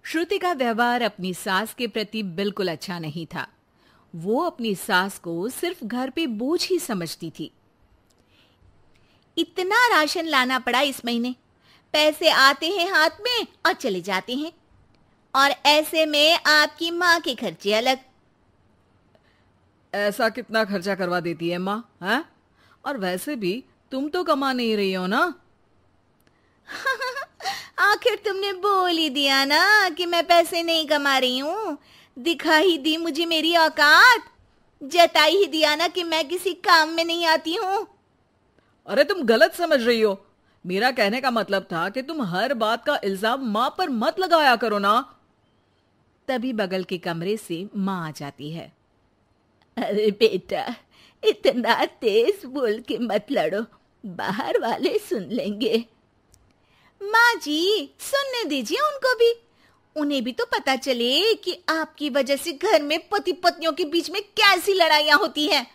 श्रुति का व्यवहार अपनी सास के प्रति बिल्कुल अच्छा नहीं था। वो अपनी सास को सिर्फ घर पे बोझ ही समझती थी। इतना राशन लाना पड़ा इस महीने, पैसे आते हैं हाथ में और चले जाते हैं, और ऐसे में आपकी माँ के खर्चे अलग। ऐसा कितना खर्चा करवा देती है माँ, हैं? और वैसे भी तुम तो कमा नहीं रही हो ना। आखिर तुमने बोल ही दिया ना कि मैं पैसे नहीं कमा रही हूँ। दिखा ही दी मुझे मेरी औकात, जता ही दिया ना कि मैं किसी काम में नहीं आती हूँ। अरे तुम गलत समझ रही हो। मेरा कहने का मतलब था कि तुम हर बात का इल्जाम माँ पर मत लगाया करो ना। तभी बगल के कमरे से माँ आ जाती है। अरे बेटा, इतना तेज बोल के मत लड़ो, बाहर वाले सुन लेंगे। माँ जी, सुनने दीजिए उनको भी। उन्हें भी तो पता चले कि आपकी वजह से घर में पति पत्नियों के बीच में कैसी लड़ाइयाँ होती हैं।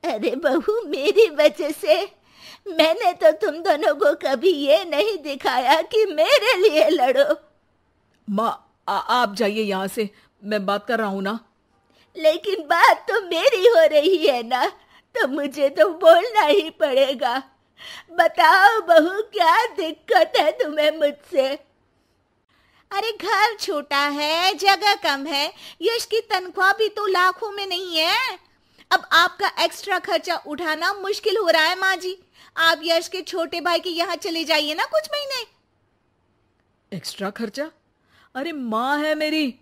अरे बहू, मेरी वजह से? मैंने तो तुम दोनों को कभी ये नहीं दिखाया कि मेरे लिए लड़ो। माँ आप जाइए यहाँ से, मैं बात कर रहा हूँ ना। लेकिन बात तो मेरी हो रही है ना, तो मुझे तो बोलना ही पड़ेगा। बताओ बहू, क्या दिक्कत है तुम्हें मुझसे? अरे घर छोटा है, जगह कम है, यश की तनख्वाह भी तो लाखों में नहीं है। अब आपका एक्स्ट्रा खर्चा उठाना मुश्किल हो रहा है। माँ जी, आप यश के छोटे भाई के यहाँ चले जाइए ना कुछ महीने। एक्स्ट्रा खर्चा? अरे माँ है मेरी,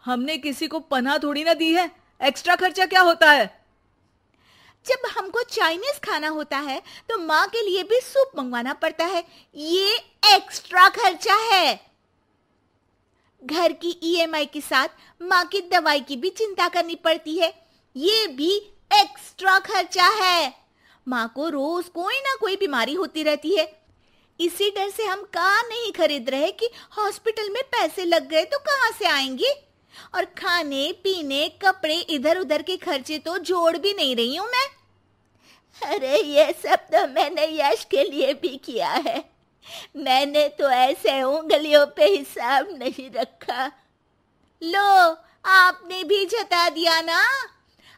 हमने किसी को पनाह थोड़ी ना दी है। एक्स्ट्रा खर्चा क्या होता है? जब हमको चाइनीज खाना होता है तो माँ के लिए भी सूप मंगवाना पड़ता है, ये एक्स्ट्रा खर्चा है। घर की ईएमआई के साथ माँ की दवाई की भी चिंता करनी पड़ती है, ये भी एक्स्ट्रा खर्चा है। माँ को रोज कोई ना कोई बीमारी होती रहती है। इसी डर से हम कार नहीं खरीद रहे कि हॉस्पिटल में पैसे लग गए तो कहाँ से आएंगे। और खाने पीने कपड़े इधर उधर के खर्चे तो जोड़ भी नहीं रही हूँ मैं। अरे ये सब तो मैंने यश के लिए भी किया है, मैंने तो ऐसे उंगलियों पे हिसाब नहीं रखा। लो, आपने भी जता दिया ना।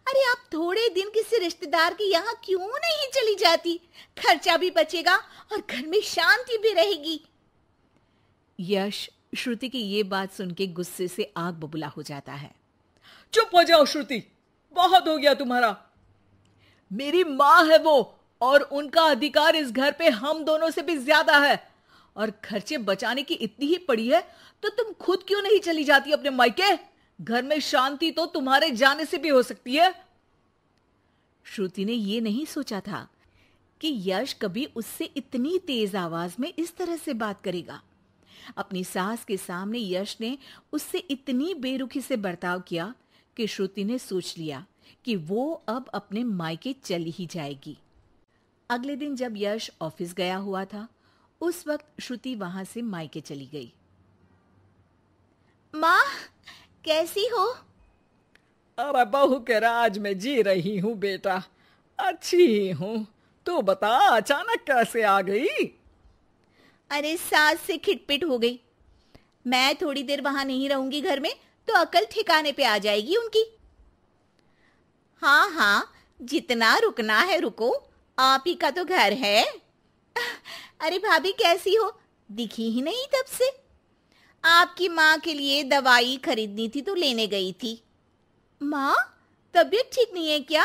अरे आप थोड़े दिन किसी रिश्तेदार के यहाँ क्यों नहीं चली जाती? खर्चा भी बचेगा और घर में शांति भी रहेगी। यश श्रुति की ये बात सुन के गुस्से से आग बबूला हो जाता है। चुप हो जाओ श्रुति, बहुत हो गया तुम्हारा। मेरी माँ है वो, और उनका अधिकार इस घर पे हम दोनों से भी ज्यादा है। और खर्चे बचाने की इतनी ही पड़ी है तो तुम खुद क्यों नहीं चली जाती अपने मायके? घर में शांति तो तुम्हारे जाने से भी हो सकती है। श्रुति ने ये नहीं सोचा था कि यश कभी उससे इतनी तेज आवाज में इस तरह से बात करेगा। अपनी सास के सामने यश ने उससे इतनी बेरुखी से बर्ताव किया कि श्रुति ने सोच लिया कि वो अब अपने मायके चली ही जाएगी। अगले दिन जब यश ऑफिस गया हुआ था, उस वक्त श्रुति वहां से मायके चली गई। माँ, कैसी हो? अरे बहू के राज में जी रही हूँ बेटा, अच्छी ही हूँ। तू बता, अचानक कैसे आ गई? अरे सास से खिटपिट हो गई। मैं थोड़ी देर वहां नहीं रहूंगी घर में तो अकल ठिकाने पे आ जाएगी उनकी। हाँ हाँ, जितना रुकना है रुको, आप ही का तो घर है। अरे भाभी कैसी हो? दिखी ही नहीं तब से। आपकी माँ के लिए दवाई खरीदनी थी तो लेने गई थी। माँ, तबीयत ठीक नहीं है क्या?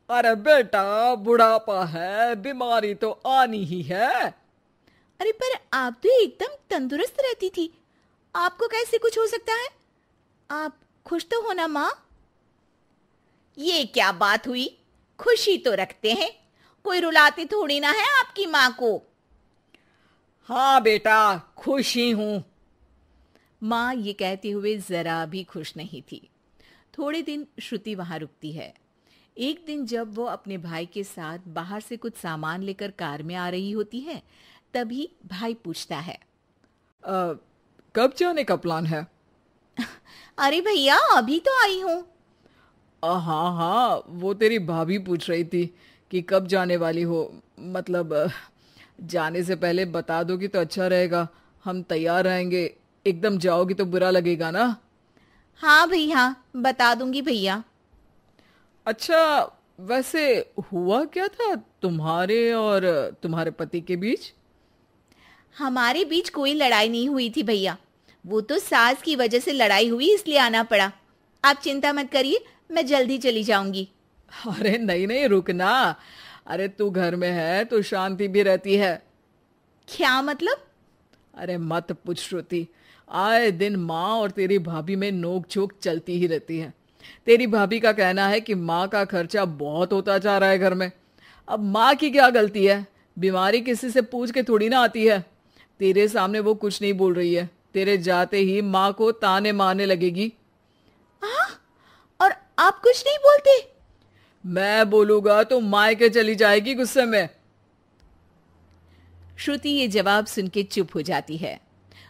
अरे बेटा, बुढ़ापा है, बीमारी तो आनी ही है। अरे पर आप तो एकदम तंदुरुस्त रहती थी, आपको कैसे कुछ हो सकता है? आप खुश तो हो ना माँ? ये क्या बात हुई? खुशी तो रखते हैं, कोई रुलाते थोड़ी ना है आपकी माँ को। हाँ बेटा, खुश ही हूं। माँ ये कहते हुए जरा भी खुश नहीं थी। थोड़े दिन श्रुति वहां रुकती है। एक दिन जब वो अपने भाई के साथ बाहर से कुछ सामान लेकर कार में आ रही होती है, तभी भाई पूछता है, कब जाने का प्लान है? अरे भैया, अभी तो आई हूँ। हाँ हाँ, वो तेरी भाभी पूछ रही थी कि कब जाने वाली हो। मतलब जाने से पहले बता दोगी तो अच्छा रहेगा, हम तैयार रहेंगे। एकदम जाओगी तो बुरा लगेगा ना। हाँ भैया, बता दूंगी भैया। अच्छा, वैसे हुआ क्या था तुम्हारे और तुम्हारे पति के बीच? हमारे बीच कोई लड़ाई नहीं हुई थी भैया, वो तो सास की वजह से लड़ाई हुई, इसलिए आना पड़ा। आप चिंता मत करिए, मैं जल्दी चली जाऊंगी। अरे नहीं नहीं, रुकना। अरे तू घर में है तो शांति भी रहती है। क्या मतलब? अरे मत पूछ श्रुति, आए दिन माँ और तेरी भाभी में नोक झोंक चलती ही रहती है। तेरी भाभी का कहना है कि माँ का खर्चा बहुत होता जा रहा है घर में। अब माँ की क्या गलती है? बीमारी किसी से पूछ के थोड़ी ना आती है। तेरे सामने वो कुछ नहीं बोल रही है, तेरे जाते ही माँ को ताने मारने लगेगी। और आप कुछ नहीं बोलते? मैं बोलूंगा तो मायके चली जाएगी गुस्से में। श्रुति ये जवाब सुन के चुप हो जाती है।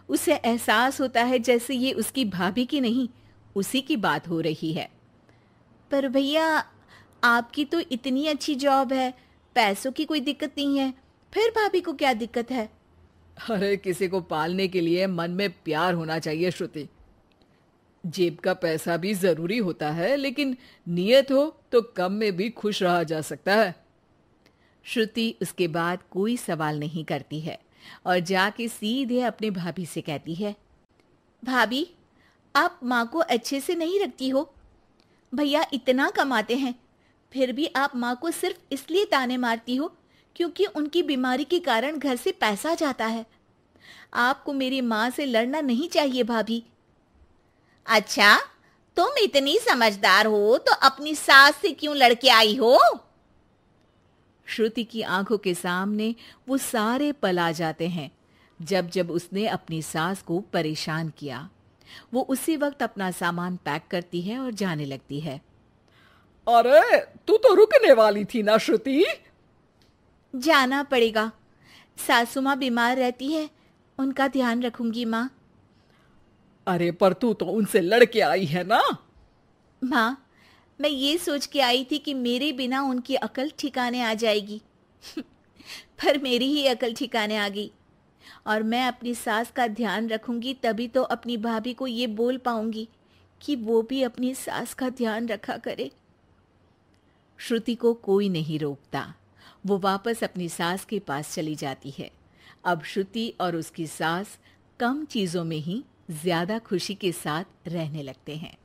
उसे एहसास होता है जैसे ये उसकी भाभी की नहीं, उसी की बात हो रही है। पर भैया, आपकी तो इतनी अच्छी जॉब है, पैसों की कोई दिक्कत नहीं है, फिर भाभी को क्या दिक्कत है? अरे किसी को पालने के लिए मन में प्यार होना चाहिए श्रुति। जेब का पैसा भी जरूरी होता है, लेकिन नियत हो तो कम में भी खुश रहा जा सकता है। श्रुति उसके बाद कोई सवाल नहीं करती है और जाके सीधे अपने भाभी से कहती है, भाभी, आप माँ को अच्छे से नहीं रखती हो। भैया इतना कमाते हैं, फिर भी आप माँ को सिर्फ इसलिए ताने मारती हो क्योंकि उनकी बीमारी के कारण घर से पैसा जाता है। आपको मेरी माँ से लड़ना नहीं चाहिए भाभी। अच्छा, तुम इतनी समझदार हो तो अपनी सास से क्यों लड़के आई हो? श्रुति की आंखों के सामने वो सारे पल आ जाते हैं जब जब उसने अपनी सास को परेशान किया। वो उसी वक्त अपना सामान पैक करती है और जाने लगती है। अरे तू तो रुकने वाली थी ना श्रुति? जाना पड़ेगा, सासू माँ बीमार रहती है, उनका ध्यान रखूंगी माँ। अरे पर तू तो उनसे लड़के आई है ना। माँ, मैं ये सोच के आई थी कि मेरे बिना उनकी अकल ठिकाने आ जाएगी पर मेरी ही अकल ठिकाने आ गई, और मैं अपनी सास का ध्यान रखूंगी तभी तो अपनी भाभी को ये बोल पाऊंगी कि वो भी अपनी सास का ध्यान रखा करे। श्रुति को कोई नहीं रोकता। वो वापस अपनी सास के पास चली जाती है। अब श्रुति और उसकी सास कम चीजों में ही ज्यादा खुशी के साथ रहने लगते हैं।